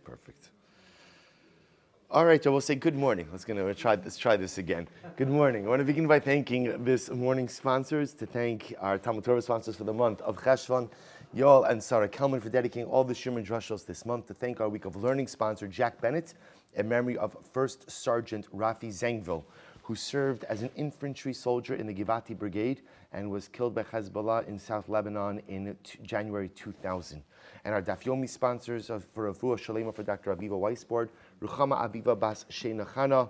Perfect. All right, so we'll say good morning. Let's try this again. Good morning. I want to begin by thanking this morning's sponsors, to thank our Talmud Torah sponsors for the month of Cheshvan, Yoel and Sarah Kelman for dedicating all the Shirman Drushos this month, to thank our Week of Learning sponsor, Jack Bennett, in memory of First Sergeant Rafi Zengville, who served as an infantry soldier in the Givati Brigade and was killed by Hezbollah in South Lebanon in January 2000. And our Daf Yomi sponsors for Refuah Shalema for Dr. Aviva Weisbord, Ruchama Aviva Bas Sheina Chana,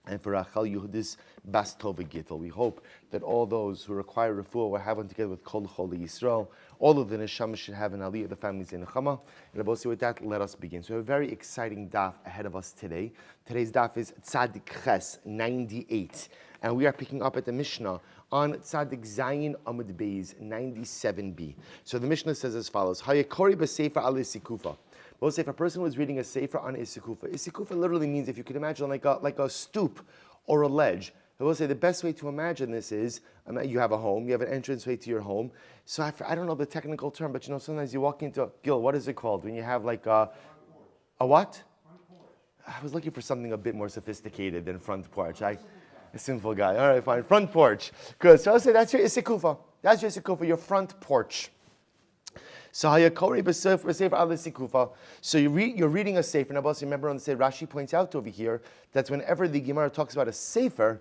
and for Rachel Yehudis Bas Tova Gittel. We hope that all those who require refuah will have one together with Kol Choli Yisrael. All of the neshama should have an aliyah of the families in Nechama. And also with that, let us begin. So we have a very exciting daf ahead of us today. Today's daf is Tzadik Ches 98. And we are picking up at the Mishnah on Tzadik Zayin Amud Beis 97b. So the Mishnah says as follows: Hayakori b'sefer al isikufa. We'll say if a person was reading a sefer on isikufa. Isikufa literally means, if you could imagine like a stoop or a ledge. I will say the best way to imagine this is, you have a home, you have an entranceway to your home. So I don't know the technical term, but sometimes you walk into, Gil, what is it called? When you have like a what? I was looking for something a bit more sophisticated than front porch. A sinful guy. All right, fine. Front porch. Good. So I'll say that's your isikufa. That's your isikufa, your front porch. So So you're reading a sefer. Now, remember on the sefer, Rashi points out over here that whenever the Gemara talks about a sefer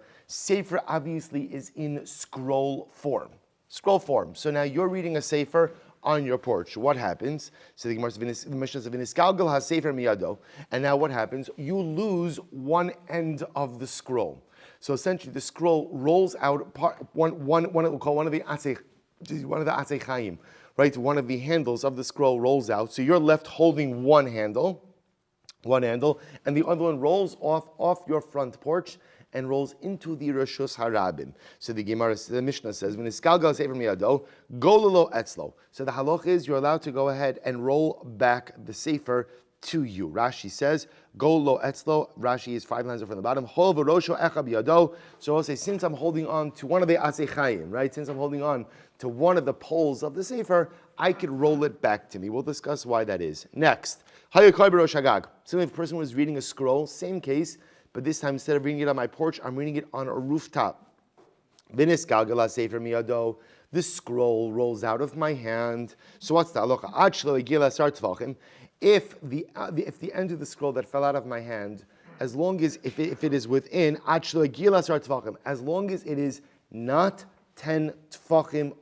obviously is in scroll form. Scroll form. So now you're reading a sefer on your porch. What happens? So the Gemara says, "V'niskalgal ha-sefer miyado." And now what happens? You lose one end of the scroll. So essentially, the scroll rolls out. One we'll call one of the Atzei Chaim. Right, one of the handles of the scroll rolls out, so you're left holding one handle, and the other one rolls off your front porch and rolls into the Rishus Harabim. So the Mishnah says, "When iskalgal sefer miyado, go lelo etzlo." So the halach is you're allowed to go ahead and roll back the sefer to you. Rashi says, "Go lo etzlo." Rashi is 5 lines from the bottom. Hol v'rosho echa biyado. So I'll say, since I'm holding on to one of the Atzei Chaim, right? Since I'm holding on to one of the poles of the sefer, I could roll it back to me. We'll discuss why that is. Next, Hayakoi b'rosh hagag. So if a person was reading a scroll, same case, but this time instead of reading it on my porch, I'm reading it on a rooftop. V'niskalgal sefer miyado. The scroll rolls out of my hand. So what's the halacha? Ad shelo igil asar tvachim. If the end of the scroll that fell out of my hand, as long as if it is within as long as it is not 10 tfachim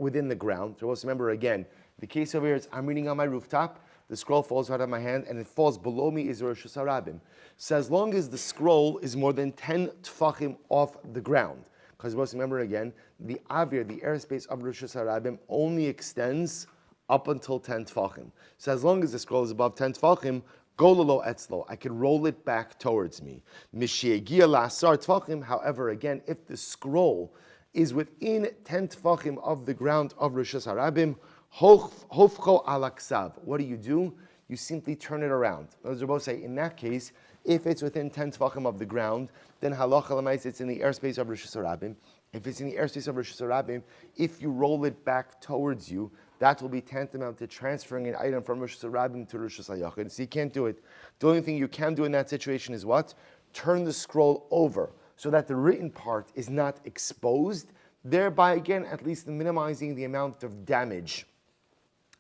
within the ground. So let's remember again, the case over here is I'm reading on my rooftop, the scroll falls out of my hand, and it falls below me is Rosh Hashanah. So as long as the scroll is more than 10 tfachim off the ground, because let's remember again, the airspace of Rosh Hashanah only extends up until 10 tfachim. So as long as the scroll is above 10 tfachim, go lelo etzlo, I can roll it back towards me. Mishiegia la'asar tfachim. However, again, if the scroll is within 10 tfachim of the ground of Rosh Hashanah, hofcho alaksav. What do? You simply turn it around. As we both say, in that case, if it's within 10 tfachim of the ground, then halacha l'mais, it's in the airspace of Rosh Hashanah. If it's in the airspace of Rosh Hashanah, if you roll it back towards you, that will be tantamount to transferring an item from Rosh Hashanah to Rosh Hashanah. So you can't do it. The only thing you can do in that situation is what? Turn the scroll over so that the written part is not exposed, thereby again at least minimizing the amount of damage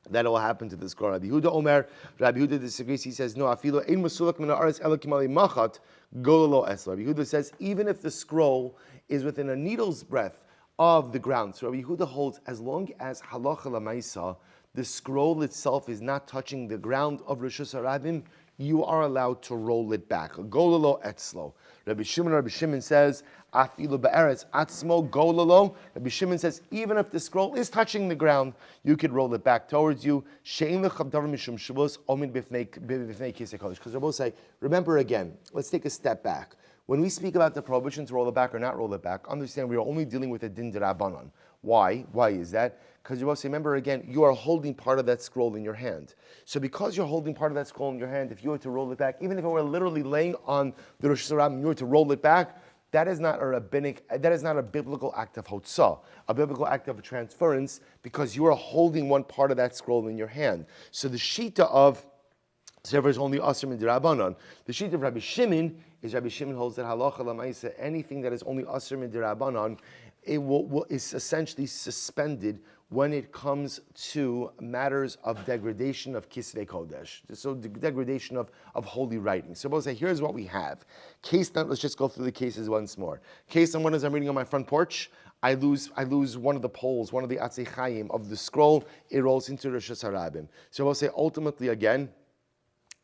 that will happen to the scroll. Rabbi Yehuda disagrees. He says, no, afilo ein masulak min haaretz ela kimali machat go lelo eslo. Rabbi Yehuda says, even if the scroll is within a needle's breadth of the ground. So Rabbi Yehuda holds, as long as halacha lamaisa, the scroll itself is not touching the ground of Rosh Hashanah, you are allowed to roll it back. Go lelo etzlo. Rabbi Shimon says, afilu be'eretz atzmo go lelo. Rabbi Shimon says, even if the scroll is touching the ground, you could roll it back towards you. She'ein lechav davar mishum shavus omin b'fnei kisei kodesh. Because Rabbi say, remember again, let's take a step back. When we speak about the prohibition to roll it back or not roll it back, understand we are only dealing with a din d'Rabbanan. Why? Why is that? Because you must remember again, you are holding part of that scroll in your hand. So because you're holding part of that scroll in your hand, if you were to roll it back, even if it were literally laying on the Rosh Hashanah and you were to roll it back, that is not a biblical act of hotzah, a biblical act of transference, because you are holding one part of that scroll in your hand. So the shita of Sefer is only Asr min Dirabanan. The sheet of Rabbi Shimon is Rabbi Shimon holds that halacha lamaisa, anything that is only Asr min Dirabanan, it is essentially suspended when it comes to matters of degradation of Kisvei Kodesh. So the degradation of holy writing. So we'll say, here's what we have. Case number, let's just go through the cases once more. Case number one is I'm reading on my front porch. I lose one of the poles, one of the Atzei Chaim of the scroll. It rolls into Rosh Hashanah. So we'll say, ultimately again,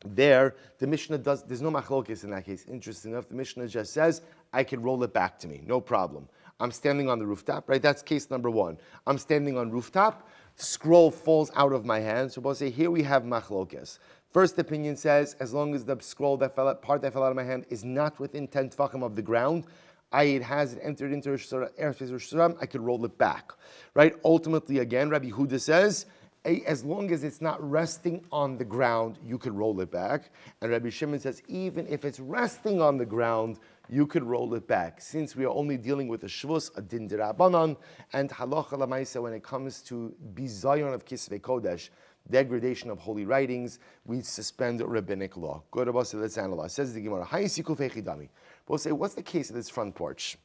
there, the Mishnah there's no machlokes in that case. Interesting enough, the Mishnah just says, I can roll it back to me, no problem. I'm standing on the rooftop, right? That's case number one. I'm standing on rooftop, scroll falls out of my hand. So we'll say, here we have machlokes. First opinion says, as long as the scroll part that fell out of my hand is not within 10 tefachim of the ground, it has entered into Rosh Hashanah, I could roll it back, right? Ultimately, again, Rabbi Huda says, as long as it's not resting on the ground, you could roll it back. And Rabbi Shimon says, even if it's resting on the ground, you could roll it back. Since we are only dealing with a shvus, a din dirabanan, and halacha lamaisa, when it comes to bizayon of kisvei kodesh, degradation of holy writings, we suspend rabbinic law. Good, let's analyze. Says the Gemara, we'll say, what's the case of this front porch?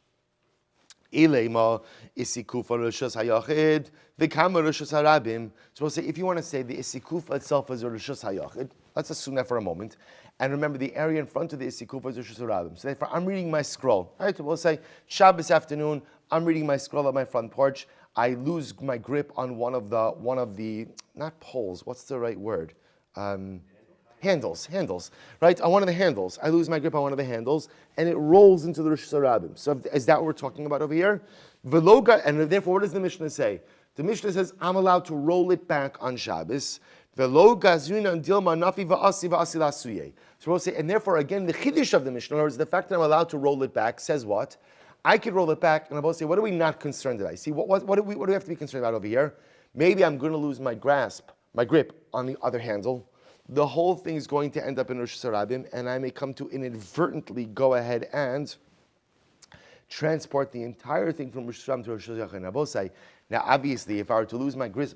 Ilema isikufa rishus hayachid v'kama rishus harabim. So we'll say, if you want to say the isikufa itself is a rishus hayachid, let's assume that for a moment. And remember, the area in front of the isikufa is rishus harabim. So therefore, I'm reading my scroll. Right? We'll say Shabbos afternoon. I'm reading my scroll at my front porch. I lose my grip on one of the not poles. What's the right word? Handles, right? On one of the handles. I lose my grip on one of the handles, and it rolls into the Rosh Hashanah. So is that what we're talking about over here? And therefore, what does the Mishnah say? The Mishnah says, I'm allowed to roll it back on Shabbos. So we'll say, and therefore, again, the chiddush of the Mishnah, in other words, the fact that I'm allowed to roll it back, says what? I could roll it back, and I'm about to say, what are we not concerned about? See, what do we have to be concerned about over here? Maybe I'm going to lose my grip on the other handle. The whole thing is going to end up in Rosh Hashanah, and I may come to inadvertently go ahead and transport the entire thing from Rosh Hashanah to Rosh Hashanah. Now, obviously, if I were to lose my grip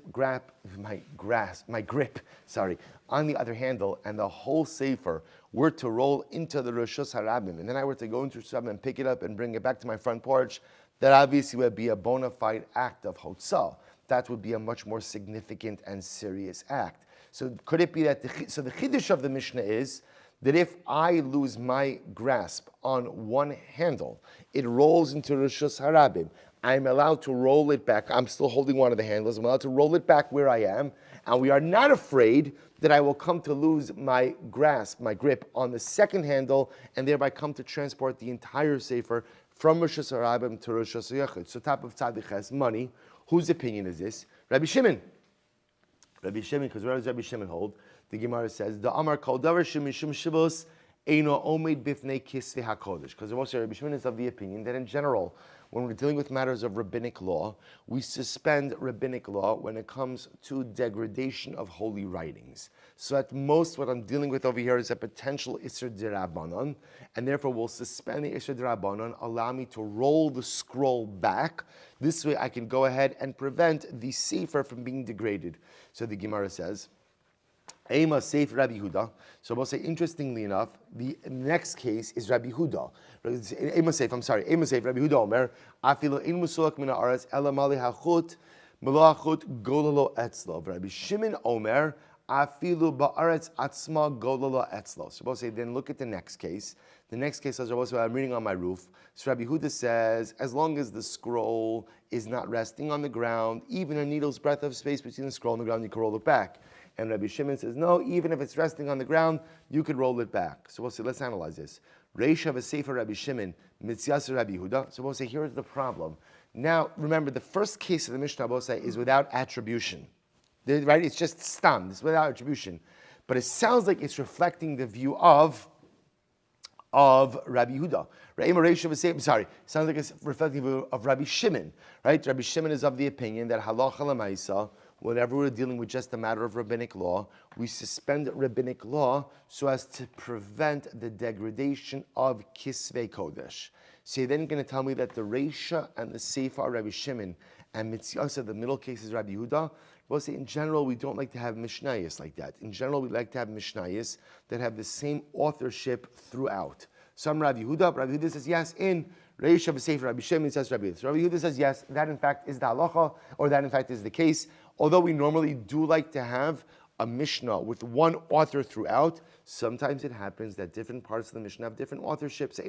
on the other handle, and the whole sefer were to roll into the Rosh Hashanah, and then I were to go into Rosh Hashanah and pick it up and bring it back to my front porch, that obviously would be a bona fide act of hotzah. That would be a much more significant and serious act. So could it be that the chiddush of the Mishnah is that if I lose my grasp on one handle, it rolls into Rosh Hashanah. I'm allowed to roll it back. I'm still holding one of the handles. I'm allowed to roll it back where I am, and we are not afraid that I will come to lose my grip on the second handle, and thereby come to transport the entire sefer from Rosh Hashanah to Rosh Hashanah. So top of Tzaddik has money. Whose opinion is this? Rabbi Shimon. Because where does Rabbi Shimon hold? The Gemara says, "The Amar Kol Davar Shemishum Shivos Eino Omed Bifnei Kisvei HaKodesh." Because also Rabbi Shimon is of the opinion that in general, when we're dealing with matters of rabbinic law, we suspend rabbinic law when it comes to degradation of holy writings. So at most, what I'm dealing with over here is a potential Isser D'Rabbanan, and therefore we'll suspend the Isser D'Rabbanan, allow me to roll the scroll back. This way I can go ahead and prevent the sefer from being degraded. So the Gemara says, Ema Seif Rabbi Huda. So we'll say, interestingly enough, the next case is Rabbi Huda. Ema Seif Rabbi Huda Omer, Afilo in Musulak Mina Aretz Ela Mali Hachut Melachut Gololo Etzlo. Rabbi Shimon Omer, Afilu Ba'aretz Atzma Gololo Etzlo. So we'll say, then look at the next case. The next case is I'm reading on my roof. So Rabbi Huda says, as long as the scroll is not resting on the ground, even a needle's breadth of space between the scroll and the ground, you can roll it back. And Rabbi Shimon says, no, even if it's resting on the ground, you could roll it back. So we'll say, let's analyze this. Reisha v'sefer Rabbi Shimon, mitzvah Rabbi Huda. So we'll say, here's the problem. Now, remember, the first case of the Mishnah, we'll say, is without attribution. Right? It's just stam. It's without attribution. But it sounds like it's reflecting the view of Rabbi Huda. Sounds like it's reflecting the view of Rabbi Shimon. Right? Rabbi Shimon is of the opinion that halacha l'maisa, whenever we're dealing with just a matter of rabbinic law, we suspend rabbinic law so as to prevent the degradation of Kisvei Kodesh. So you're then going to tell me that the Reisha and the Sefer are Rabbi Shimon, and Mitzvah, the middle case is Rabbi Huda. We'll say in general, we don't like to have mishnayos like that. In general, we like to have mishnayos that have the same authorship throughout. Some Rabbi Yehuda says yes in Reish of a Sefer. Rabbi Shimon says Rabbi Yehuda. So Rabbi Yehuda says yes, that in fact is the halacha, or that in fact is the case. Although we normally do like to have a Mishnah with one author throughout, sometimes it happens that different parts of the Mishnah have different authorships.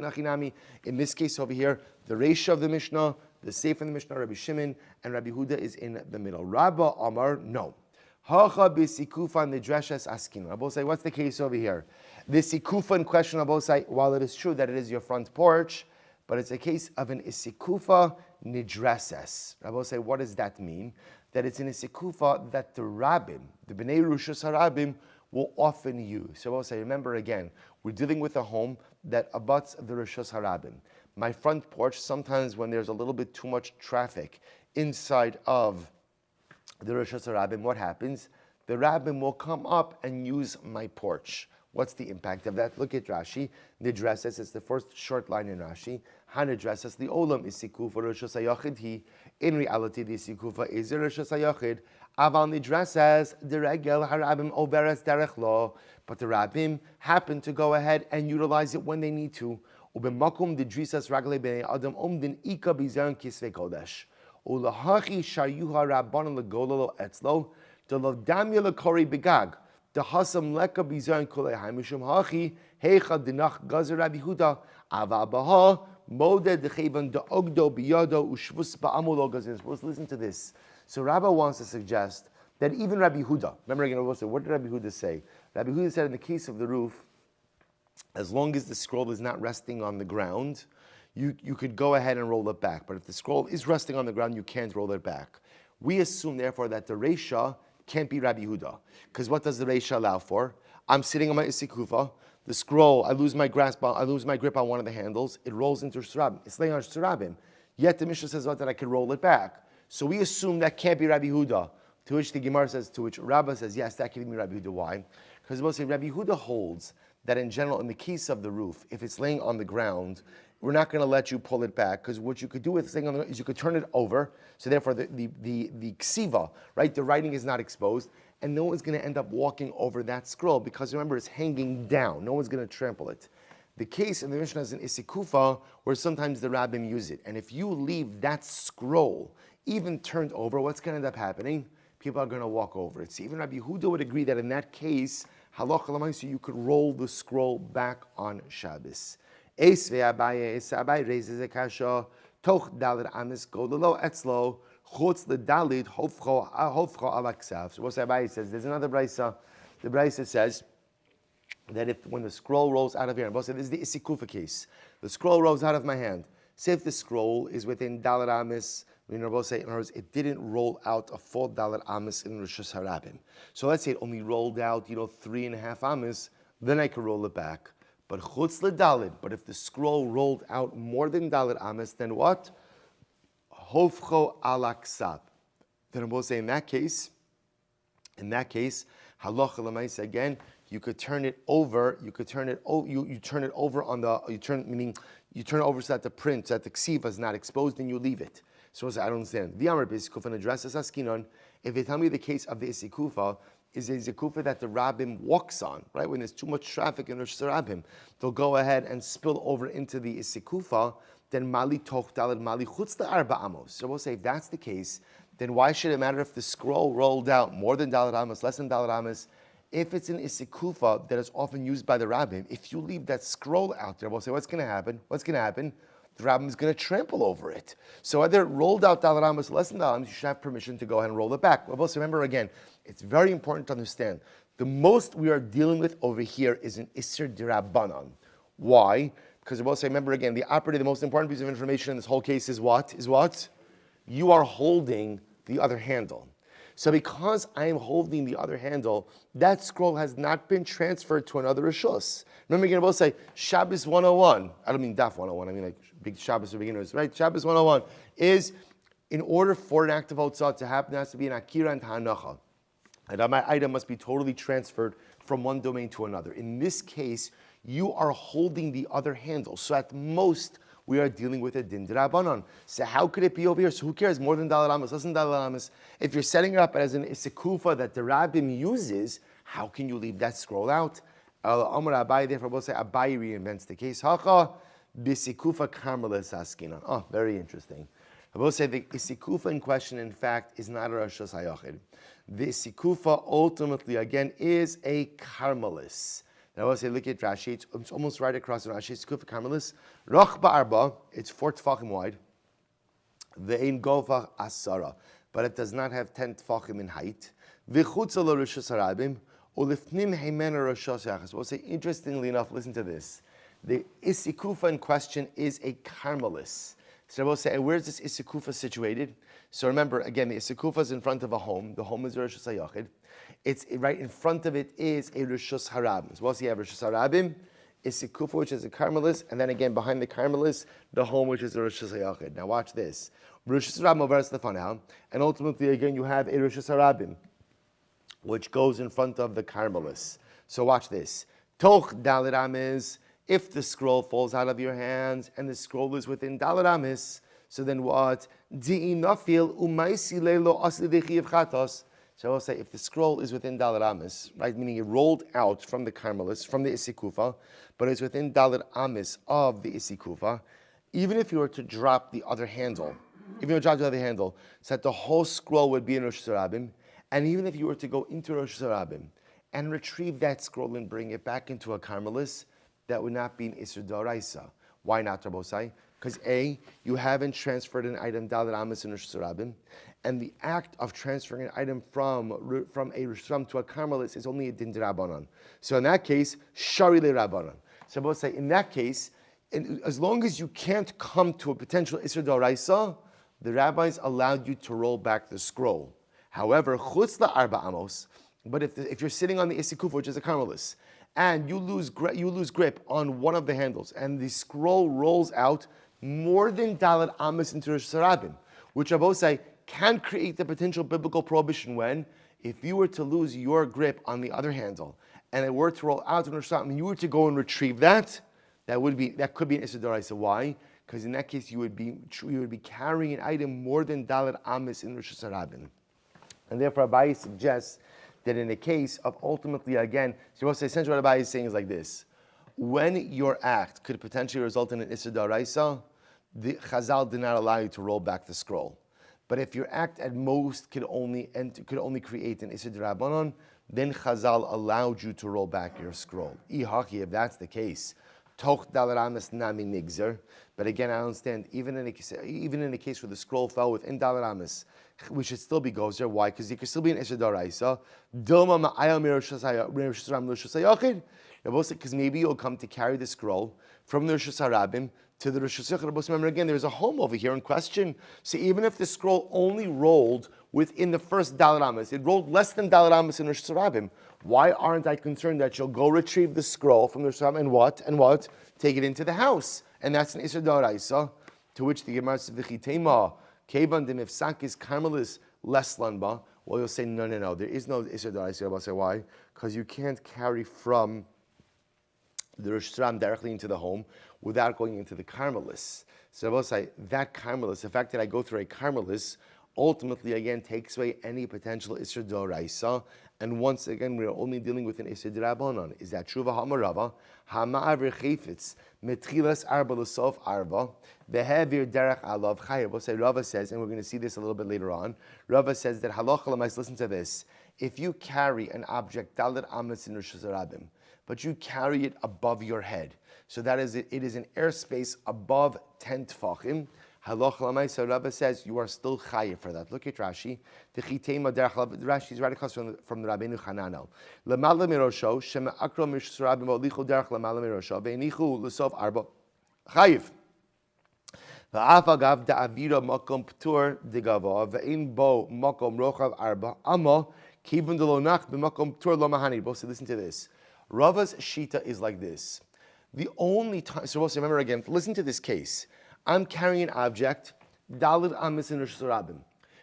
In this case over here, the Reish of the Mishnah, the Sefer of the Mishnah, Rabbi Shimon, and Rabbi Yehuda is in the middle. Rabba Amar, no. Hacha b'sikufa nidreshes askin. Rabbi say, what's the case over here? The sikufa in question, Rabbi say, while it is true that it is your front porch, but it's a case of an isikufa nidreses. Rabbi say, what does that mean? That it's an isikufa that the rabbim, the bnei rushos harabim, will often use. So I'll say, remember again, we're dealing with a home that abuts the rushos harabim. My front porch, sometimes when there's a little bit too much traffic inside of the rushos harabim, what happens? The rabbim will come up and use my porch. What's the impact of that? Look at Rashi. Nidreses, it's the first short line in Rashi. Hanidreses, the olam is sikufa rushos hayachid he. In reality, the sikufa is a rushos hayachid. Aval nidreses, the regel harabim overes derech lo. But the rabbim happen to go ahead and utilize it when they need to. Ubemakum didrisas ragle bnei adam omdin ika bizan kisvei kodesh. Ulahachi shayuha rabbanon legololo etzlo. The lavdamya lekori begag. The hasam leka bizan kulei haimishum hachi heicha dinach gazer Rabbi Yehuda ava baha moded dechevan de ogdo biyado ushvus ba'amulo gazer. Listen to this. So Rabbi wants to suggest that even Rabbi Yehuda, remember again, what did Rabbi Yehuda say? Rabbi Yehuda said in the case of the roof, as long as the scroll is not resting on the ground, you could go ahead and roll it back. But if the scroll is resting on the ground, you can't roll it back. We assume, therefore, that the Reisha can't be Rabbi Yehuda. Because what does the Reisha allow for? I'm sitting on my isikufa, the scroll, I lose my grip on one of the handles, it rolls into Surabim. It's laying on Surabim. Yet the Mishnah says that I can roll it back. So we assume that can't be Rabbi Yehuda. To which the Gemara says, to which Rabbah says, yes, that can be Rabbi Yehuda. Why? Because we'll say Rabbi Yehuda holds that in general, in the case of the roof, if it's laying on the ground, we're not going to let you pull it back, because what you could do with this thing on the ground is you could turn it over, so therefore the ksiva, right, the writing is not exposed, and no one's going to end up walking over that scroll, because remember, it's hanging down. No one's going to trample it. The case in the Mishnah is in Isikufa, where sometimes the rabbim use it, and if you leave that scroll even turned over, what's going to end up happening? People are going to walk over it. So even Rabbi Yehuda would agree that in that case, halacha l'maaseh, you could roll the scroll back on Shabbos. Abai raises a kasha, toch dalit amis gololo etzlo, chutz ledalit hofcho alaksav. So what's Abai says? There's another brisa. The brisa says that if when the scroll rolls out of your hand, this is the isikufa case. The scroll rolls out of my hand. Say if the scroll is within dalit amis, in other words, it didn't roll out a full dalit amis in Rishus Harabim. So let's say it only rolled out, 3.5 amis, then I could roll it back. But chutz ledalit, but if the scroll rolled out more than dalit amis, then what? Hofcho alaksab. Then we'll say in that case, halacha l'maaseh again, you could turn it over. You turn it over you turn it over so that the print, so that the ksiva is not exposed, and you leave it. So I don't understand. The Amar b'isikufa addresses askinon. If they tell me the case of the isikufa is a isikufa that the rabbim walks on, right? When there's too much traffic in Rosh Rabbim, they'll go ahead and spill over into the isikufa. Then mali toch dalad mali chutz arba amos. So we'll say if that's the case, then why should it matter if the scroll rolled out more than dalad amos, less than dalad amos? If it's an isikufa that is often used by the rabbim, if you leave that scroll out there, we'll say what's going to happen? The rabbim is going to trample over it. So whether it rolled out dalar amos or less than dalar amos, you should have permission to go ahead and roll it back. But also remember again, it's very important to understand, the most we are dealing with over here is an isser d'Rabbanan. Why? Because we'll say, remember again, the most important piece of information in this whole case is what? You are holding the other handle. So because I am holding the other handle, that scroll has not been transferred to another rishus. Remember again, we'll say Shabbos 101. I don't mean Daf 101. I mean like big Shabbos for beginners, right? Shabbos 101 is, in order for an act of hotzah to happen, there has to be an akira and hanacha. And my item must be totally transferred from one domain to another. In this case, you are holding the other handle. So at most, we are dealing with a din d'Rabbanan. So how could it be over here? So who cares? More than Dalet Amos, less than Dalet Amos. If you're setting it up as an isikufa that the Rabbim uses, how can you leave that scroll out? Amar Abai, therefore, we'll say Abai reinvents the case. Hacha bisikufa karmelis askina. Oh, very interesting. I will say the isikufa in question, in fact, is not a Rosh Hashanah. The isikufa ultimately, again, is a karmelis. Now I will say, look at Rashi. It's almost right across the Rashi. Isikufa karmelis. Roch ba'arba. It's 4 tefachim wide. Ve'ein govach asara. But it does not have 10 tefachim in height. V'chutza lo Rosh Hashanah. Ulifnim heimena Rosh Hashanah. We'll say, interestingly enough, listen to this. The isikufa in question is a karmelis. So I will say, where's this isikufa situated? So remember, again, the isikufa is in front of a home. The home is Rosh Hashanah. It's right in front of it is a Rosh Hashanah. So we'll see, you have Rosh Hashanah, isikufa, which is a karmelis, and then again behind the karmelis, the home, which is a Rosh Hashanah. Now watch this. Rosh Hashanah over Stefanah, and ultimately again you have a Rosh Hashanah, which goes in front of the karmelis. So watch this. Toch Dalet Amos. If the scroll falls out of your hands and the scroll is within Dalet Amos, so then what? So I'll say if the scroll is within Dalet Amos, right, meaning it rolled out from the karmelis, from the isikufa, but it's within Dalet Amos of the isikufa, even if you were to drop the other handle, so that the whole scroll would be in Rosh Hashanah, and even if you were to go into Rosh Hashanah and retrieve that scroll and bring it back into a karmelis, that would not be an Isur D'Oraisa. Why not, Rabosai? Because A, you haven't transferred an item Dalet Amos in Rosh Hashanah, and the act of transferring an item from a Rosh Hashanah to a karmelis is only a din d'Rabbanan. So in that case, Shari le Rabbanan. So Rabosai, in that case, as long as you can't come to a potential Isur D'Oraisa, the rabbis allowed you to roll back the scroll. However, Chutz la'arba amos, but if you're sitting on the isikufa, which is a karmelis, and you lose grip on one of the handles, and the scroll rolls out more than Dalet Amos into Rosh Hashanah, which Rabosai can create the potential biblical prohibition when, if you were to lose your grip on the other handle, and it were to roll out in Rosh Hashanah, and you were to go and retrieve that could be an Isur D'Oraisa. Why? Because in that case you would be carrying an item more than Dalet Amos in Rosh Hashanah. And therefore Abai suggests that in the case of ultimately, again, so essentially what Abai is saying is like this. When your act could potentially result in an Isur D'Oraisa, the Chazal did not allow you to roll back the scroll. But if your act at most could only create an Isur D'Rabbanan, then Chazal allowed you to roll back your scroll. Ihaki, if that's the case, Toch Dalet Amos nami nigzer. But again, I understand, even in the case where the scroll fell within Dalet Amos, we should still be gozer. Why? Because it could still be an Isur D'Oraisa. Dilma ma'ayal because maybe you'll come to carry the scroll from the Rosh Hashanah to the Rosh Hashanah. Remember again, there's a home over here in question. So even if the scroll only rolled within the first Dalet Amos, it rolled less than Dalet Amos in Rosh Hashanah, why aren't I concerned that you'll go retrieve the scroll from the Rosh Hashanah and what? Take it into the house. And that's an Isur D'Oraisa, to which the Gemara says, V'chitema, Kevan de Mifsakis Karmelis less lanba. Well, you'll say, no. There is no Isur D'Oraisa. I'll say, why? Because you can't carry from the Rosh Hashanah directly into the home without going into the karmelis. So I will say, that karmelis, the fact that I go through a karmelis, ultimately, again, takes away any potential Isur D'Oraisa. And once again, we're only dealing with an Isur D'Rabbanan. Is that true? Ha'marava, ha'ma'aver chayfetz, metchilas arba l'sof arba, behevir derech alav chayav. We'll say, Rava says, and we're going to see this a little bit later on, Rava says that halacha l'mais, listen to this, if you carry an object, Dalet Amos in Rosh Hashanah, but you carry it above your head, so that is it is an airspace above 10 tefachim, Halacha l'maisa, Rava says you are still chayiv for that. Look at Rashi. Rashi is right across from the Rabbeinu Hananel. Lemala mirosho shema akro mishsurabim v'olichu derech lemala mirosho ve'enichu l'sof arba chayiv. V'af agav da'avira makom ptur digava ve'in bo makom rochav arba amma kibun delonach b'makom ptur lo mahani. Both say, listen to this. Rava's shita is like this. The only time, so remember again, listen to this case. I'm carrying an object, Dalet Amos in Rosh Hashanah,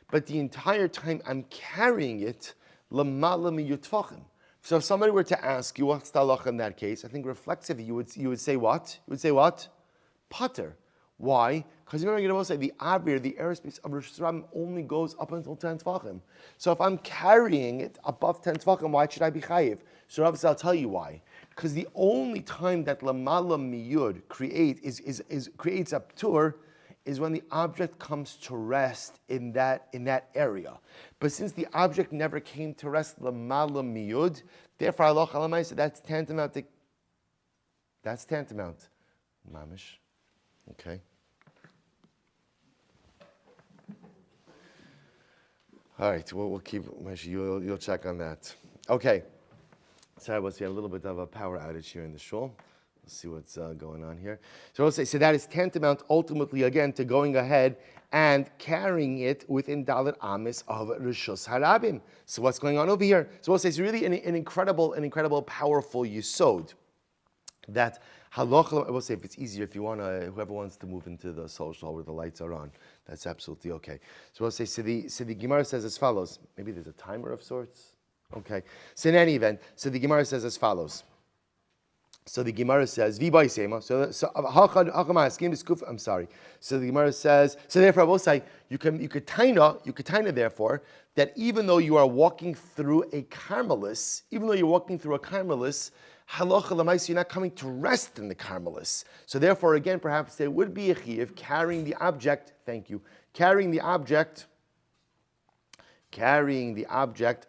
but the entire time I'm carrying it, Lamala miyutfachim. So if somebody were to ask you what's the halacha in that case, I think reflexively you would say what? You would say what? Pater. Why? Because remember, you say the avir, the airspace of Rosh Hashanah only goes up until 10 tefachim. So if I'm carrying it above 10 tefachim, why should I be chayiv? So Rav says, I'll tell you why. Because the only time that lamala miyud creates a ptur is when the object comes to rest in that area. But since the object never came to rest lamala miyud, therefore Allah Chalamai said that's tantamount. Mamish. Okay. All right, we'll keep, you'll check on that. Okay. Sorry, we have a little bit of a power outage here in the shul. Let's see what's going on here. So we'll say, so that is tantamount ultimately again to going ahead and carrying it within Dalet Amis of Rishus Harabim. So what's going on over here? So we'll say it's really an incredible, powerful yisod that halacha. I will say if it's easier, if you want to, whoever wants to move into the social where the lights are on, that's absolutely okay. So we'll say, so the Gemara says as follows. Maybe there's a timer of sorts. Okay. So in any event, so the Gemara says as follows. So the Gemara says, I'm sorry. So the Gemara says, so therefore I will say, you could taina therefore, that even though you are walking through a Carmelis, halacha l'maisa, you're not coming to rest in the Carmelis. So therefore, again, perhaps there would be a chiyuv carrying the object, carrying the object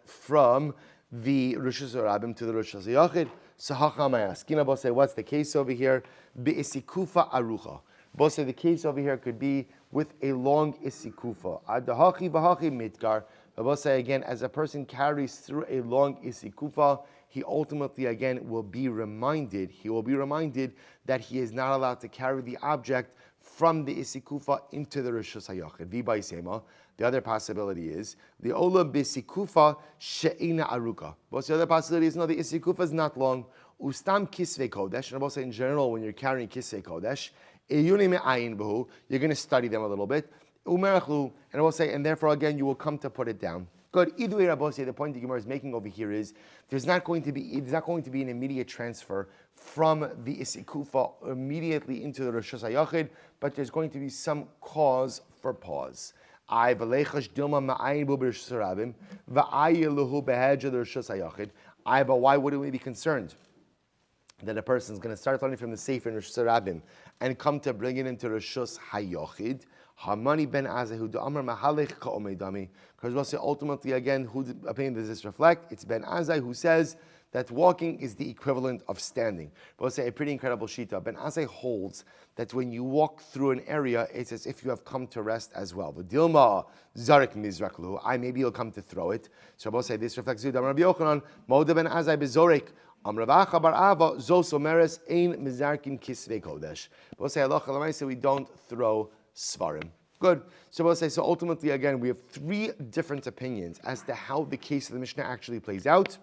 from the Rosh Hashanah to the Rosh Hashanah. So Hachamay Askina say, what's the case over here? Be'isikufa arucha. Both say the case over here could be with a long isikufa. Adahachi v'hachi mitgar. Both say again, as a person carries through a long isikufa, he ultimately again will be reminded. He will be reminded that he is not allowed to carry the object from the isikufa into the Rosh Hashanah. V'baisema. The other possibility is the ola bisikufa she'ina aruka. What's the other possibility? Is no, the isikufa is not long. Ustam kisvei kodesh. And I will say in general, when you're carrying kisvei kodesh, you're going to study them a little bit. And I will say, and therefore again, you will come to put it down. Good. Either way, Rabbi say the point the Gemara is making over here is there's not going to be an immediate transfer from the isikufa immediately into the Rosh Hashanah, but there's going to be some cause for pause. But why wouldn't we be concerned that a person is going to start learning from the Sefer in Rosh Hashanah and come to bring it into Rosh Hashanah? Hamani ben Azahu do Amar Mahalech Ka'omedami. Because we'll say ultimately again, whose opinion does this reflect? It's Ben Azai who says that walking is the equivalent of standing. But we'll say a pretty incredible shita. Ben Azai holds that when you walk through an area, it's as if you have come to rest as well. But Dilma Zarek Mizraklu, maybe you'll come to throw it. So we'll say this reflects Yudam Rabbi Yochanan, Moda ben Azai bezorek. Amravacha bar Ava Zos Omeres Ein Mizarkin Kisvei Kodesh. We'll say Allah Chalamayse, we don't throw Svarim. Good. So we'll say, so ultimately again, we have three different opinions as to how the case of the Mishnah actually plays out.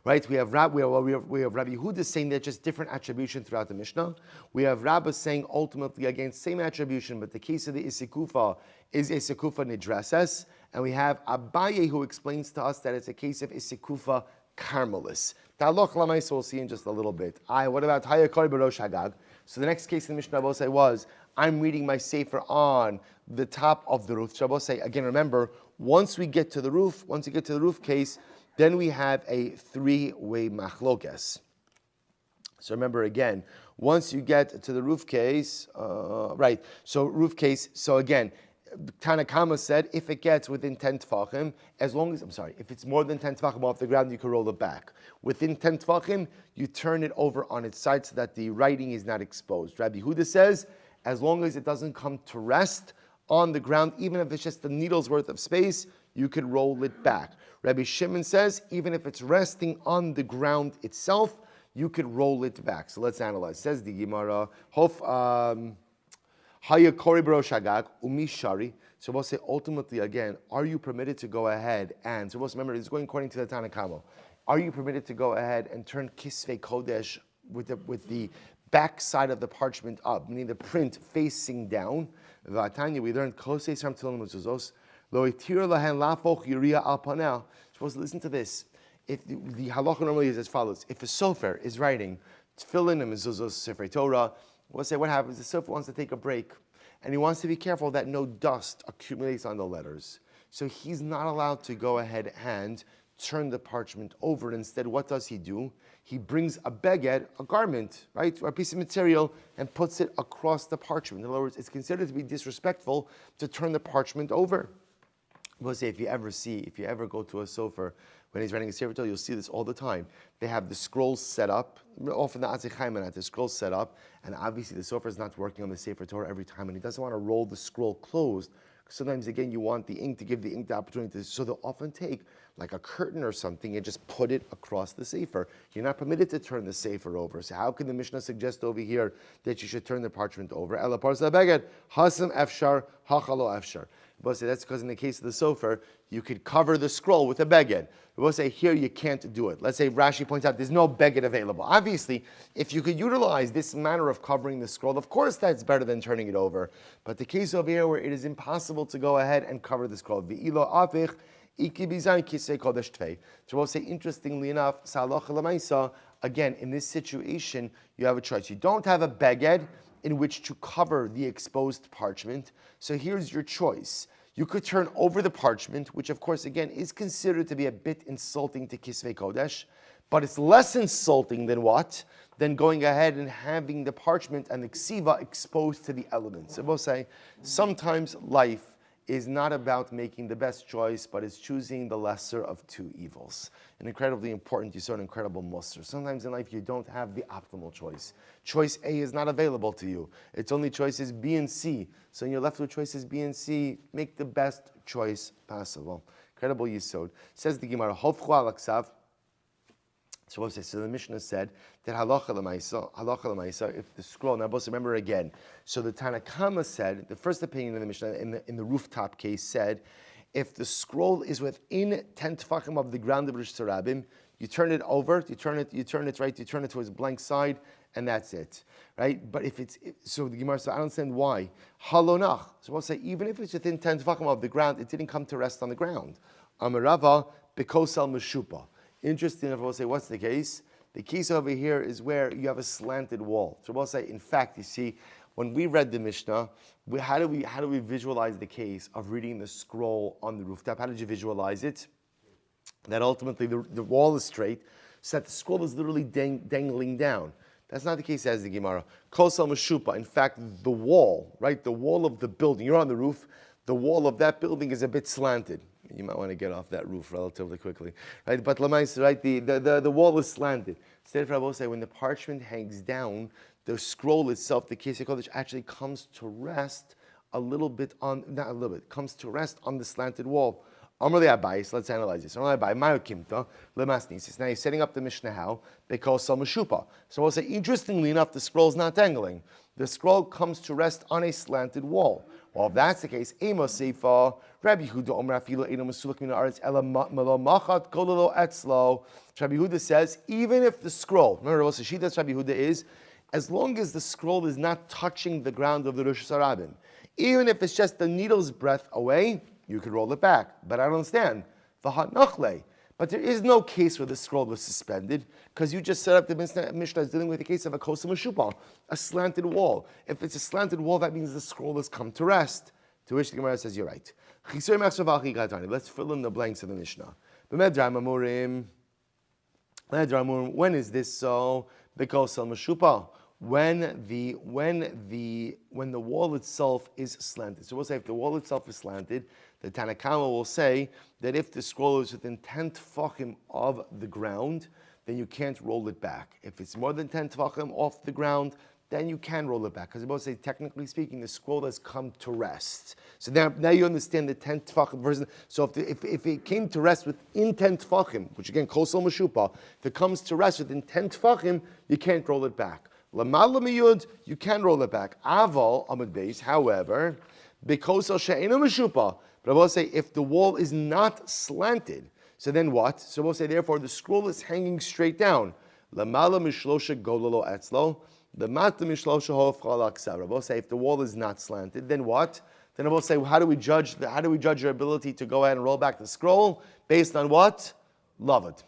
Right? We have Rabbi Yehuda saying that just different attribution throughout the Mishnah. We have Rabbi saying ultimately again same attribution, but the case of the Isikufa is Isikufa Nidrases, and we have Abaye who explains to us that it's a case of Isikufa Carmelis. Ta'aloch Lamais we'll see in just a little bit. What about Hayakari Barosh Hagag? So the next case in the Mishnah Rabbi was I'm reading my Sefer on the top of the roof. Rabbi say again, remember, once you get to the roof case, then we have a three-way machlokes. So remember again, once you get to the roof case, right? So roof case. So again, Tanakama said if it gets within 10 tefachim, if it's more than 10 tefachim off the ground, you can roll it back. Within 10 tefachim, you turn it over on its side so that the writing is not exposed. Rabbi Yehuda says, as long as it doesn't come to rest on the ground, even if it's just a needle's worth of space, you could roll it back. Rabbi Shimon says, even if it's resting on the ground itself, you could roll it back. So let's analyze. Says the Gemara, Haya Kori Shagag, Umi Shari. So we'll say ultimately again, are you permitted to go ahead and, so we'll remember, it's going according to the Tanakama. Are you permitted to go ahead and turn Kisvei Kodesh with the back side of the parchment up, meaning the print facing down? Vatanya, we learned Kosei Sam Tilim Muzuzos, Lo Itir Lahen Lafoch Yuria Al Panel. Suppose listen to this. If the halacha normally is as follows: if a sofer is writing Tefillin and Mezuzos Sefer Torah, We'll say what happens, the sofer wants to take a break, and he wants to be careful that no dust accumulates on the letters. So he's not allowed to go ahead and turn the parchment over. And instead, what does he do? He brings a beged, a garment, right, or a piece of material, and puts it across the parchment. In other words, it's considered to be disrespectful to turn the parchment over. We'll say if you ever go to a sofer when he's writing a Sefer Torah, you'll see this all the time. They have the scrolls set up, often the Atzei at the scrolls set up, and obviously the sofer is not working on the Sefer Torah every time, and he doesn't want to roll the scroll closed. Sometimes, again, you want the ink to give the ink the opportunity to, so they'll often take like a curtain or something and just put it across the Sefer. You're not permitted to turn the Sefer over. So how can the Mishnah suggest over here that you should turn the parchment over? Ela parsa beged, hasam efshar, hachalo efshar. We'll say that's because in the case of the sofer, you could cover the scroll with a beged. We'll say here you can't do it. Let's say Rashi points out there's no beged available. Obviously, if you could utilize this manner of covering the scroll, of course that's better than turning it over. But the case over here where it is impossible to go ahead and cover the scroll. V'ilo afich, iki bizayin kisei kodesh tvei. So we'll say, interestingly enough, sa'alocha l'maisa, again, in this situation, you have a choice. You don't have a beged in which to cover the exposed parchment. So here's your choice. You could turn over the parchment, which of course, again, is considered to be a bit insulting to Kisvei Kodesh, but it's less insulting than what? Than going ahead and having the parchment and the ksiva exposed to the elements. So we'll say, sometimes life is not about making the best choice, but it's choosing the lesser of two evils. An incredibly important, you saw an incredible muster. Sometimes in life you don't have the optimal choice. Choice A is not available to you. It's only choices B and C. So when you're left with choices B and C, make the best choice possible. Incredible yisod. Says the Gemara, Hofchu alaksav. So the Mishnah said that halacha l'maisa, if the scroll, now both remember again, so the Tanakama said, the first opinion of the Mishnah in the rooftop case said, if the scroll is within 10 tefachim of the ground of Rosh Hashanah, you turn it over, you turn it towards the blank side, and that's it, right? But so the Gemara said, I don't understand why. Halonach, so we'll say, even if it's within 10 tefachim of the ground, it didn't come to rest on the ground. Amarava, bekosal meshupa. Interesting enough, we'll say, what's the case? The case over here is where you have a slanted wall. So we'll say, in fact, you see, when we read the Mishnah, how do we visualize the case of reading the scroll on the rooftop? How did you visualize it? That ultimately the wall is straight, so that the scroll is literally dangling down. That's not the case as the Gemara. Kosal Meshupa. In fact, the wall, right, the wall of the building, you're on the roof, the wall of that building is a bit slanted. You might want to get off that roof relatively quickly, right? But Lamais, right, the wall is slanted. Instead, Rabbi will say when the parchment hangs down, the scroll itself, the Kisei Kodesh, actually comes to rest a little bit on, not a little bit, comes to rest on the slanted wall. Amrli Abayis, let's analyze this. Amrli Abayis, Mayokimta, Lemasnisis. Now he's setting up the Mishnah how? Because Salmashupa. So we'll say, interestingly enough, the scroll's not dangling. The scroll comes to rest on a slanted wall. Well, if that's the case, Amos Seifa, Rabbi Yehuda Omer Afilo Eino Mesulak Min Haaretz Ela Malo Machat Kololo Etzlo. Rabbi Yehuda says, even if the scroll, remember what Shittas Rabbi Yehuda is, as long as the scroll is not touching the ground of the Rosh Hashanah, even if it's just a needle's breadth away, you could roll it back. But I don't understand. V'hat nachle. But there is no case where the scroll was suspended, because you just set up the Mishnah is dealing with the case of a kosa meshupa, a slanted wall. If it's a slanted wall, that means the scroll has come to rest. To which the Gemara says, you're right. Let's fill in the blanks of the Mishnah. When is this so? Because meshupa. When the wall itself is slanted. So we'll say if the wall itself is slanted, the Tanakama will say that if the scroll is within 10 tefachim of the ground, then you can't roll it back. If it's more than 10 tefachim off the ground, then you can roll it back. Because they both say, technically speaking, the scroll has come to rest. So now you understand the 10 tefachim version. So if it came to rest within 10 tefachim, which again, kosel meshupa, if it comes to rest within 10 tefachim, you can't roll it back. Lamala miyud, you can roll it back. Aval amud beis, however, because she'ena meshupa. But I will say if the wall is not slanted, so then what? So we'll say therefore the scroll is hanging straight down. Lamala mishlosha gololo etzlo. Lamata mishlosha hofchal aksav. I will say if the wall is not slanted, then what? Then I will say how do we judge your ability to go ahead and roll back the scroll based on what? Love it.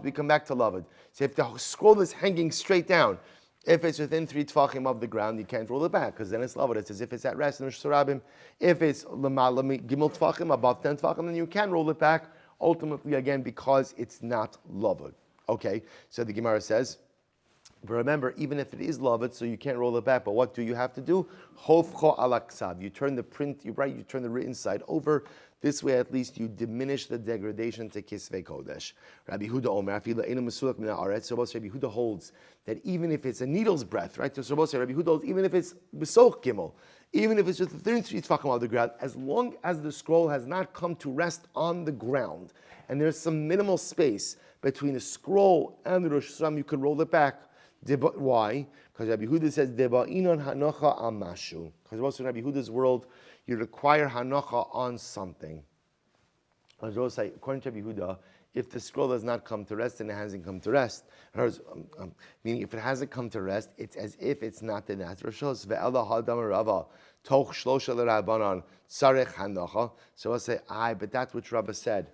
We come back to love it. So if the scroll is hanging straight down, If it's within 3 tfachim of the ground, you can't roll it back because then it's lavud. It's as if it's at rest in Rosh Hashanah. If it's gimel tfachim, above 10 tfachim, then you can roll it back. Ultimately, again, because it's not lavud. Okay, so the Gemara says, but remember, even if it is lavud, so you can't roll it back. But what do you have to do? Hofcho alaksav. You turn the print. You turn the written side over. This way, at least, you diminish the degradation to kisvei kodesh. Rabbi Huda Omer, so Rabbi Huda holds that even if it's a needle's breadth, right? So Rabbi Huda holds even if it's besoch gimel, even if it's just 33 tefachim of the ground, as long as the scroll has not come to rest on the ground, and there's some minimal space between the scroll and the Rosh Hashanah, you can roll it back. Why? Because Rabbi Huda says, Deba'inon hanocha amashu. Because also in Rabbi Huda's world, you require hanocha on something. According to Rabbi Huda, if the scroll does not come to rest, then it hasn't come to rest. Meaning, if it hasn't come to rest, it's as if it's not the natural shos. Ve'ela hadam rava toch shlosha l'rabbanon tzarech hanocha. So I'll say, but that's what Rabba said.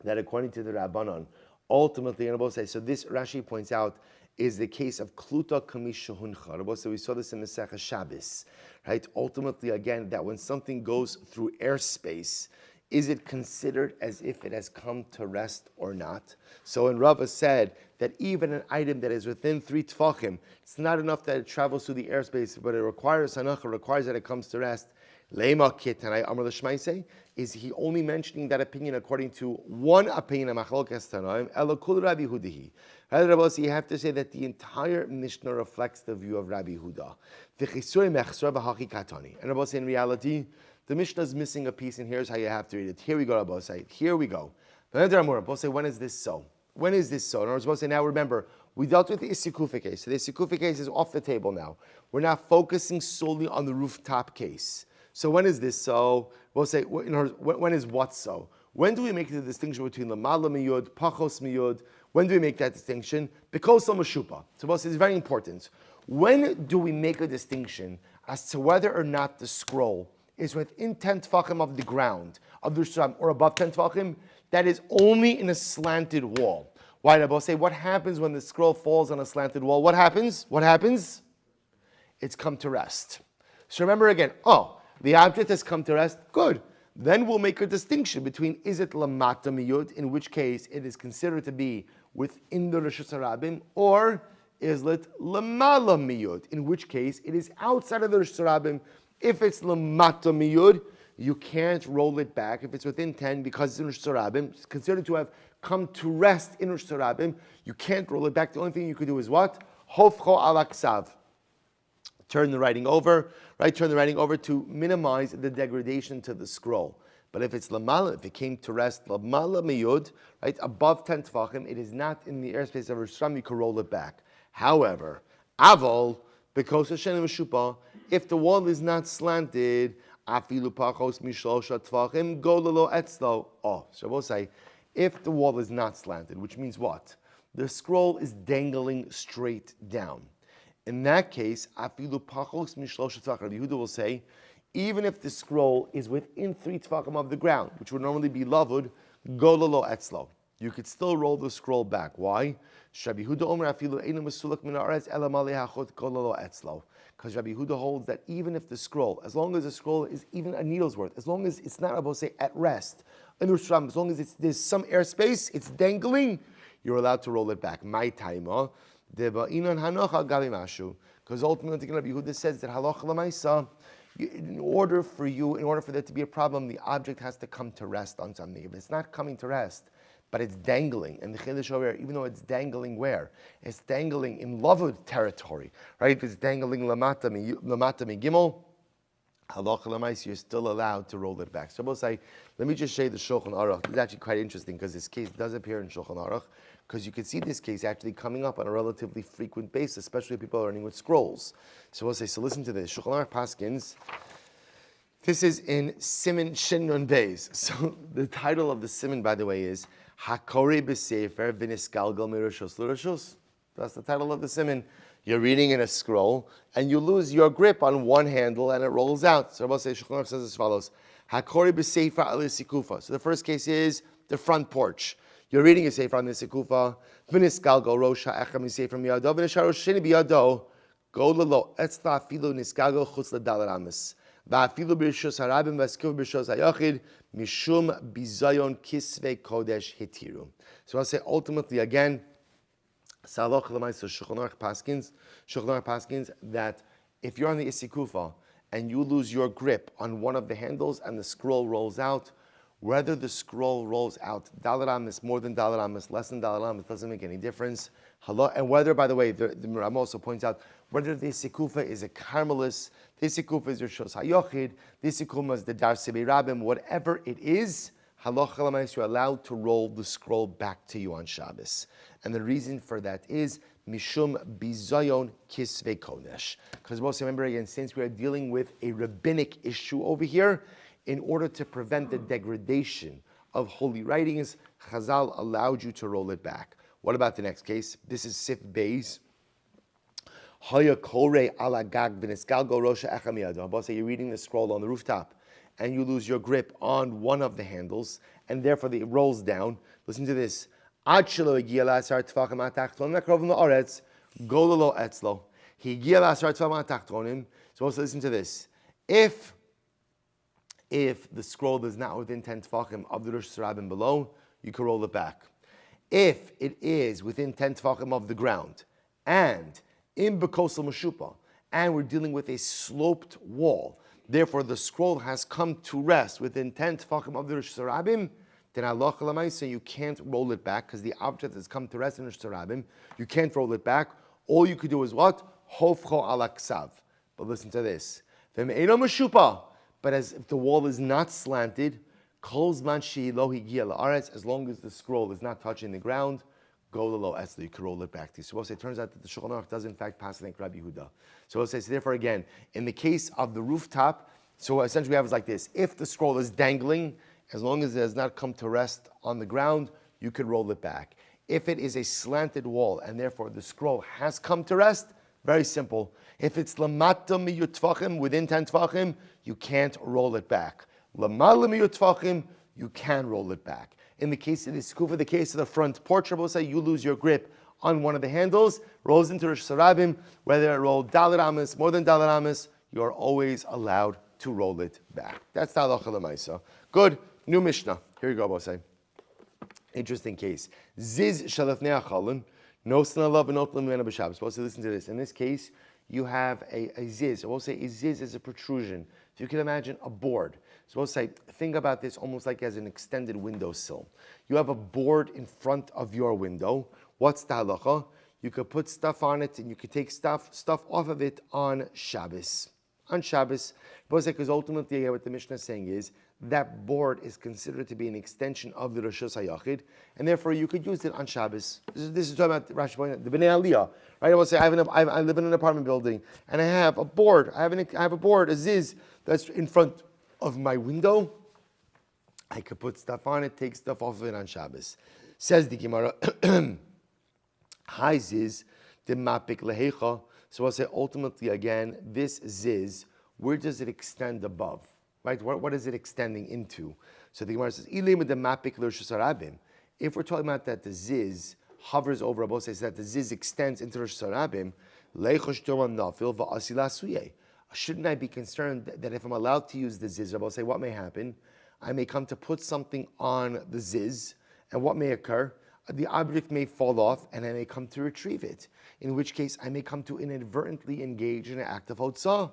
That according to the Rabbanon, ultimately, and Rabbi say, so this Rashi points out is the case of kluta kamishahuncha. So we saw this in Masechah Shabbos, right? Ultimately, again, that when something goes through airspace, is it considered as if it has come to rest or not? So when Rava said that even an item that is within 3 tfachim, it's not enough that it travels through the airspace, but it requires hanacha, requires that it comes to rest. Lema kitanai amar l'shmaisei. Is he only mentioning that opinion according to one opinion of Machlokes Tanaim? Elo kul Rabbi Hudahi. So you have to say that the entire Mishnah reflects the view of Rabbi Huda. And Rabbi say in reality, the Mishnah is missing a piece, and here's how you have to read it. Here we go, Rabbi say. Here we go. Rabbi say, when is this so? When is this so? And Rabbi say, now remember, we dealt with the Isikufa case. So the Isikufa case is off the table now. We're now focusing solely on the rooftop case. So when is this so? We'll say, when is what so? When do we make the distinction between the Lamala miyud, Pachos miyud? When do we make that distinction? Because Mashupa. So we'll say it's very important. When do we make a distinction as to whether or not the scroll is within 10 tefachim of the ground, of the Shram, or above 10 tefachim? That is only in a slanted wall. Why? We'll say, what happens when the scroll falls on a slanted wall? What happens? What happens? It's come to rest. So remember again, the object has come to rest, good. Then we'll make a distinction between is it lamata miyud, in which case it is considered to be within the Rosh Hashanah, or is it lamala miyud, in which case it is outside of the Rosh Hashanah. If it's lamata miyud, you can't roll it back. If it's within 10, because it's in Rosh Hashanah, it's considered to have come to rest in Rosh Hashanah, you can't roll it back. The only thing you could do is what? Hofcho alaksav. Turn the writing over, right? Turn the writing over to minimize the degradation to the scroll. But if it's lamala, if it came to rest lamala miyud, right, above 10 tefachim, it is not in the airspace of Rosh Hashanah, you can roll it back. However, avol, because Hashem Meshupa, if the wall is not slanted, afilu pachos mishlosha tefachim go lelo etzlo. So we'll say, if the wall is not slanted, which means what? The scroll is dangling straight down. In that case, afilu pachos mishlosha tefachim. Rabbi Yehuda will say, even if the scroll is within 3 tefachim of the ground, which would normally be lavud, go lelo etzlo. You could still roll the scroll back. Why? Rabbi Yehuda omer afilu einu mesulak min haaretz ela malei hachot go lelo etzlo. Because Rabbi Yehuda holds that even if the scroll, as long as the scroll is even a needle's worth, as long as it's not about to say at rest, in Rosh Hashanah, as long as there's some airspace, it's dangling, you're allowed to roll it back. My taima. Because ultimately, Rabbi Yehuda says that halacha l'maisa, in order for there to be a problem, the object has to come to rest on something. If it's not coming to rest, but it's dangling, and the chiddush over here, even though it's dangling where? It's dangling in lavud territory, right? If it's dangling lamata mi gimel, halacha l'maisa, you're still allowed to roll it back. So we'll say, let me just show you the Shulchan Aruch. It's actually quite interesting because this case does appear in Shulchan Aruch, because you can see this case actually coming up on a relatively frequent basis, especially if people are learning with scrolls. So we'll say, so listen to this. Shulchan Aruch Paskins. This is in Siman Shin Nun Beis. So the title of the Siman, by the way, is Hakori B'Sefer V'Nisgalgal Miroshos L'Roshos. That's the title of the Siman. You're reading in a scroll, and you lose your grip on one handle, and it rolls out. So we'll say, Shulchan Aruch says as follows. Hakori B'Sefer Al Sikufa. So the first case is the front porch. You're reading a sefer on the sekufa. V'nisgalgo rosha echam sefer miyado v'nishar roshini biyado. Go lelo etzla afilu nisgalgo chutz ledal ramis. Va'afilu b'rishos harabim v'askuv b'rishos hayachid mishum bizayon kisvei kodesh hitiru. So I'll say ultimately again, Salach l'maisa Shulchan Aruch paskins that if you're on the isikufa and you lose your grip on one of the handles and the scroll rolls out, whether the scroll rolls out Dalet Amis, more than Dalet Amis, less than Dalet Amis, doesn't make any difference. And whether, by the way, the Ram also points out, whether the isikufa is a Carmelis, the isikufa is your Shos HaYochid, the isikufa is the Dar Sibei Rabim, whatever it is, Halacha l'mais, you're allowed to roll the scroll back to you on Shabbos. And the reason for that is Mishum Bizayon Kisvei Kodesh. Because also remember again, since we are dealing with a rabbinic issue over here, in order to prevent the degradation of holy writings, Chazal allowed you to roll it back. What about the next case? This is Sif Beis. Haya Kore ala Gag v'nisgalgo rosha echam miyado. You're reading the scroll on the rooftop, and you lose your grip on one of the handles, and therefore it rolls down. Listen to this. Ad shelo higia la'asar tefachim atachtonim akrovim la'aretz, go lelo etzlo. Higia la'asar tefachim atachtonim. So also listen to this. If the scroll is not within 10 tefachim of the Rosh Hashanah below, you can roll it back. If it is within 10 tefachim of the ground, and in bekosel meshupa, and we're dealing with a sloped wall, therefore the scroll has come to rest within 10 tefachim of the Rosh Hashanah, then halacha l'maisa you can't roll it back because the object has come to rest in Rosh Hashanah. You can't roll it back. All you could do is what? Hofcho ala ksav. But listen to this. V'me'eno meshupa. But as if the wall is not slanted, as long as the scroll is not touching the ground, go the low esla, you can roll it back to you. So we'll say it turns out that the Shulchan Aruch does in fact pass like Rabbi Yehuda. So we'll say, so therefore again, in the case of the rooftop, so essentially we have is like this. If the scroll is dangling, as long as it has not come to rest on the ground, you could roll it back. If it is a slanted wall and therefore the scroll has come to rest, very simple. If it's lamata miyut tefachim, within 10 tefachim, you can't roll it back. Lamala miyut tefachim, you can roll it back. In the case of the skufa, the case of the front porch, we'll say you lose your grip on one of the handles, rolls into Rosh Hashanah, whether it rolled Dalet Amis, more than Dalet Amis, you are always allowed to roll it back. That's the halacha l'maisa. Good. New Mishnah. Here you go, Bosai. Interesting case. Ziz shalafnei achalin. No snalav and otlam mena b'Shabbos. Supposed to listen to this. In this case, you have a ziz. I will say a ziz is a protrusion. So you can imagine a board. So we'll say, think about this almost like as an extended windowsill. You have a board in front of your window. What's the halacha? You could put stuff on it and you could take stuff off of it on Shabbos. On Shabbos, because ultimately what the Mishnah is saying is that board is considered to be an extension of the Rosh Hashanah, and therefore you could use it on Shabbos. This is talking about Rashi point, the Bnei Aliyah, right? I will say I live in an apartment building and I have a board. I have a board, a ziz that's in front of my window. I could put stuff on it, take stuff off of it on Shabbos. Says the Gemara, Hi ziz, the mapik lehecha. So I'll say ultimately again, this ziz, where does it extend above? Right? What is it extending into? So the Gemara says, if we're talking about that the ziz hovers over, Abba says that the ziz extends into Rosh Hashanah, shouldn't I be concerned that if I'm allowed to use the ziz, Abba say what may happen? I may come to put something on the ziz, and what may occur? The object may fall off, and I may come to retrieve it. In which case, I may come to inadvertently engage in an act of hotzah.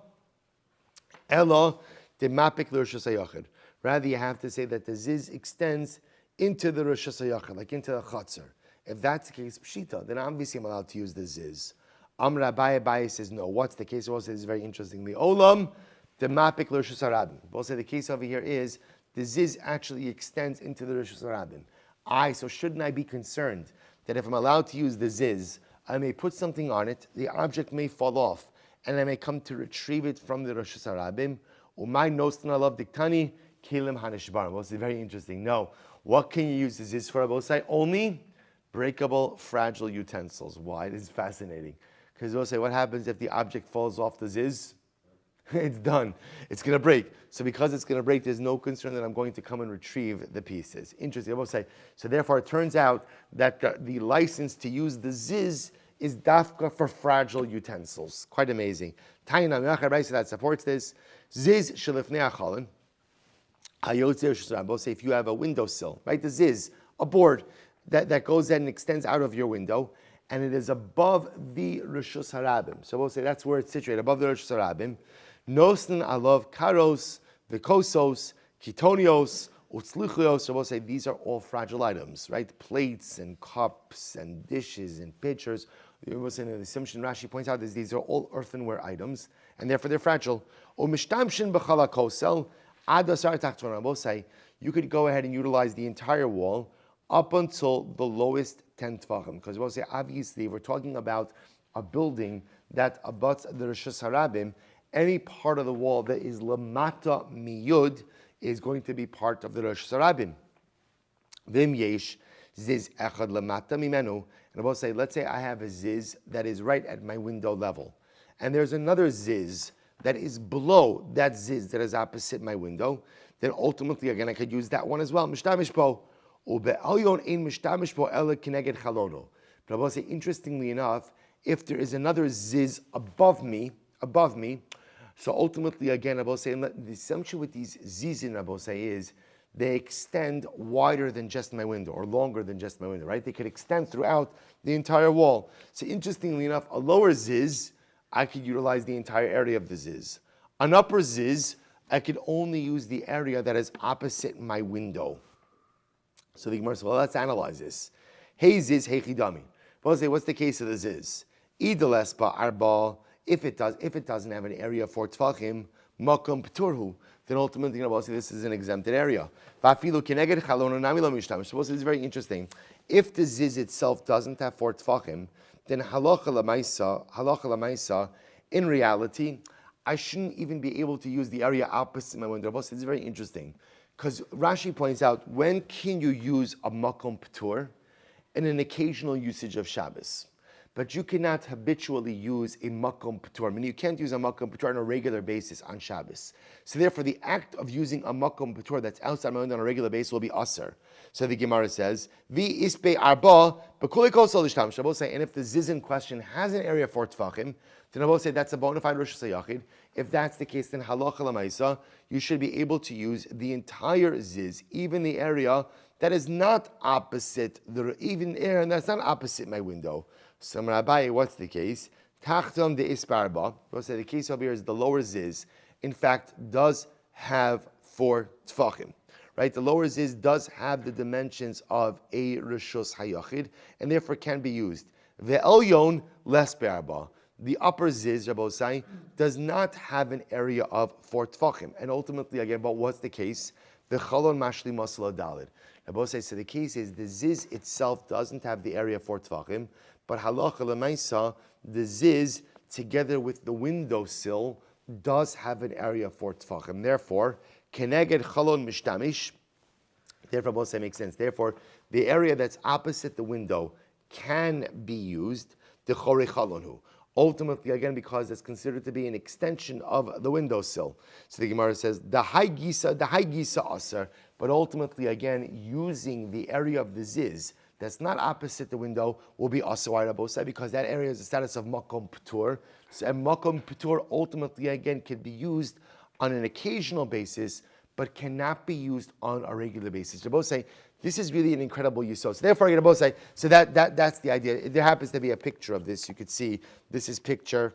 Ella the mapik Rosh Hashanah. Rather, you have to say that the ziz extends into the Rosh Hashanah, like into the chatzar. If that's the case, pshita, then obviously I'm allowed to use the ziz. Amr Abaye says no. What's the case? Also, is very interesting. The olam the mapik Rosh Hashanah. Also, the case over here is the ziz actually extends into the Rosh Hashanah. So shouldn't I be concerned that if I'm allowed to use the ziz, I may put something on it, the object may fall off, and I may come to retrieve it from the Rosh Hashanah. Umay nostan alav diktani kilim hanishbar. Well, it's very interesting. No, what can you use the ziz for? I will say only breakable, fragile utensils. Why? It is fascinating because we'll say what happens if the object falls off the ziz? It's done. It's going to break. So because it's going to break, there's no concern that I'm going to come and retrieve the pieces. Interesting. I will say. So therefore, it turns out that the license to use the ziz is dafka for fragile utensils. Quite amazing. Taina Miyachar that supports this. Ziz shelifnei achalin. Say if you have a windowsill, right? The ziz, a board that goes in and extends out of your window, and it is above the Rishus Harabim. So we'll say that's where it's situated, above the Rishus Harabim. Nosn alav karos, vikosos, ketonios, utzluchios. So we'll say these are all fragile items, right? Plates and cups and dishes and pitchers. We'll say the Simshin Rashi points out that these are all earthenware items, and therefore they're fragile. Umishtamshin b'chala kosel. We'll say you could go ahead and utilize the entire wall up until the lowest 10 tvachim. Because we'll say, obviously, we're talking about a building that abuts the Rishus Harabim. Any part of the wall that is lamata miyud is going to be part of the Rishus Harabim. Vim yesh ziz echad lamata mimenu. And we'll say, let's say I have a ziz that is right at my window level. And there's another ziz that is below that ziz that is opposite my window, then ultimately, again, I could use that one as well. Mishtamish po. But I will say, interestingly enough, if there is another ziz above me, so ultimately, again, I will say, the assumption with these zizin, I will say, is they extend wider than just my window, or longer than just my window, right? They could extend throughout the entire wall. So interestingly enough, a lower ziz, I could utilize the entire area of the ziz. An upper ziz, I could only use the area that is opposite my window. So the Gemara says, well, let's analyze this. Hey ziz, hey chidami. We'll say, what's the case of the ziz? Idalespa arba. If it doesn't have an area for tvachim, makom pturhu, then ultimately, we'll say this is an exempted area. Vafilu keneged chalon nami lo mishtamish. So we'll say this is very interesting. If the ziz itself doesn't have 4 tvachim, then halacha lamaisa, in reality, I shouldn't even be able to use the area opposite my window. This is very interesting, because Rashi points out, when can you use a makom ptur? In an occasional usage of Shabbos. But you cannot habitually use a makom ptur. I mean, you can't use a makom ptur on a regular basis on Shabbos. So therefore, the act of using a makom ptur that's outside my window on a regular basis will be aser. So the Gemara says, "Vi ispe arba b'kulei kosel l'shtam." Shabbos say, and if the zizin question has an area for tefachim, then I will say that's a bona fide rosh hashanah. If that's the case, then halacha l'maisa, you should be able to use the entire ziz, even the area that is not opposite even area that's not opposite my window. So Rabbi, what's the case? Tachton de isparba. We'll say the case over here is the lower ziz. In fact, does have 4 tefachim. Right, the lower ziz does have the dimensions of a rishus hayachid, and therefore can be used. Ve'elyon less be'arba. The upper ziz, Rabbosai, does not have an area of 4 tefachim. And ultimately, again, but what's the case? The chalon mashli masla dalid. Rabbosai, so the case is the ziz itself doesn't have the area of 4 tefachim, but halacha l'maisa, the ziz together with the windowsill does have an area of 4 tefachim. Therefore, keneged chalon mishtamish. Therefore, both makes sense. Therefore, the area that's opposite the window can be used. The chorei chalonhu. Ultimately, again, because it's considered to be an extension of the windowsill. So the Gemara says the high gisa aser. But ultimately, again, using the area of the ziz that's not opposite the window will be asawai rabosai, because that area is the status of makom ptur. So, and makom ptur ultimately again can be used on an occasional basis, but cannot be used on a regular basis. Rabosai, this is really an incredible yisod. So therefore, Rabosai, so that's the idea. There happens to be a picture of this. You could see this is picture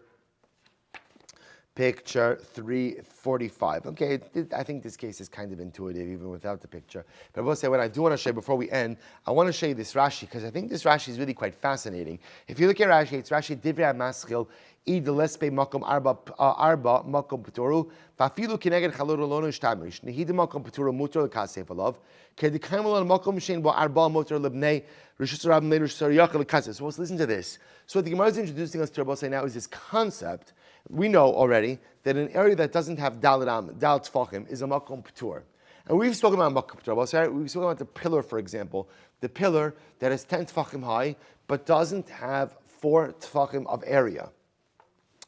345. Okay, I think this case is kind of intuitive even without the picture. But I will say what I do want to show you before we end, I want to show you this Rashi, because I think this Rashi is really quite fascinating. If you look at Rashi, it's Rashi Divrei HaMaschil, Id lespe makom arba makom petoru, vafilu kineged chalor lo nishtamish, nehid makom petoru mutar lekasef alav, kedikhamol makom shein bo arba mutar lebnei rishus rabim rishus yachal lekasef. So let's listen to this. So what the Gemara is introducing us to Rabbi now is this concept. We know already that an area that doesn't have dalit tefachim is a makom p'tur. And we've spoken about makom p'tur. We've spoken about the pillar, for example. The pillar that is 10 tefachim high, but doesn't have 4 tefachim of area.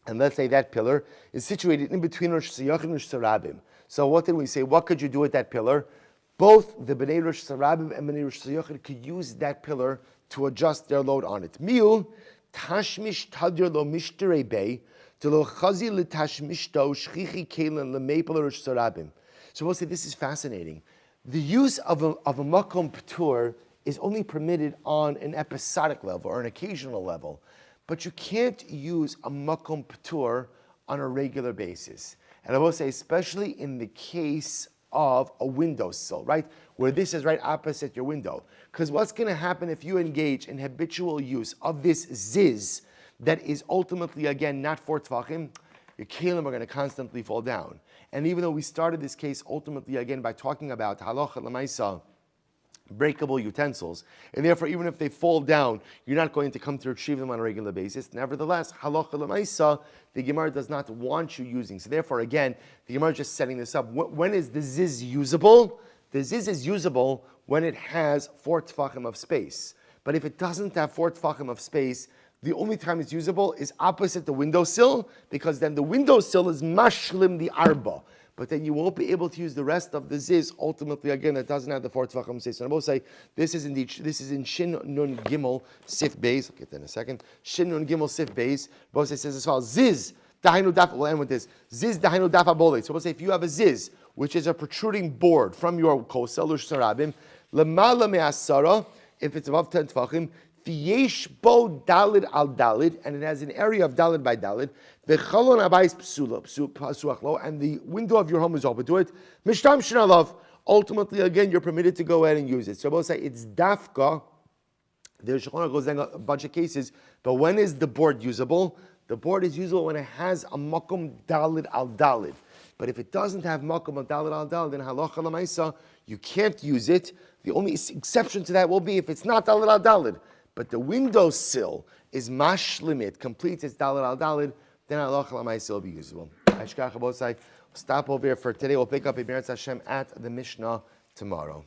and let's say that pillar is situated in between Rosh Hashanah and Rosh Hashanah. So what did we say? What could you do with that pillar? Both the Bnei Rosh Hashanah and Bnei Rosh Hashanah could use that pillar to adjust their load on it. Miu tashmish tadir lo mishtere bay to lo chazi le tashmishto shchichi kelen le maple Rosh Hashanah. So we'll say this is fascinating. The use of a makom p'tur is only permitted on an episodic level or an occasional level, but you can't use a makom p'tur on a regular basis. And I will say, especially in the case of a windowsill, right? Where this is right opposite your window. Because what's going to happen if you engage in habitual use of this ziz that is ultimately, again, not for tvachim, your kelim are going to constantly fall down. And even though we started this case ultimately, again, by talking about halacha l'maisa, breakable utensils, and therefore even if they fall down, you're not going to come to retrieve them on a regular basis. Nevertheless, halacha l'maisa, the Gemara does not want you using. So therefore, again, the Gemara is just setting this up. When is the ziz usable? The ziz is usable when it has 4 tfachim of space. But if it doesn't have 4 tfachim of space, the only time it's usable is opposite the windowsill, because then the windowsill is mashlim the arba. But then you won't be able to use the rest of the ziz. Ultimately, again, it doesn't have the 4 tefachim space. So I will say this is in Shin Nun Gimel Sif Beis. I'll get that in a second. Shin Nun Gimel Sif Beis. Both says as follows: Ziz dahainu daf. We'll end with this. Ziz dahainu daf abole. So we'll say if you have a ziz, which is a protruding board from your kosel or sarabim, lemala me'asara, if it's above 10 tefachim. V'yesh bo dalid al dalid, and it has an area of dalid by dalid. V'chalon abayis pasuachlo, and the window of your home is open to it. Mishtam shenalav. Ultimately, again, you're permitted to go ahead and use it. So we'll say it's dafka. There's a bunch of cases, but when is the board usable? The board is usable when it has a makom dalid al dalid. But if it doesn't have makom al dalid al dalid, then halacha l'maisa, you can't use it. The only exception to that will be if it's not dalid al dalid. But the windowsill is mashlim, it completes its dalid al dalid, then halacha l'maisa will be usable. Stop over here for today. We'll pick up Ibn Hashem at the Mishnah tomorrow.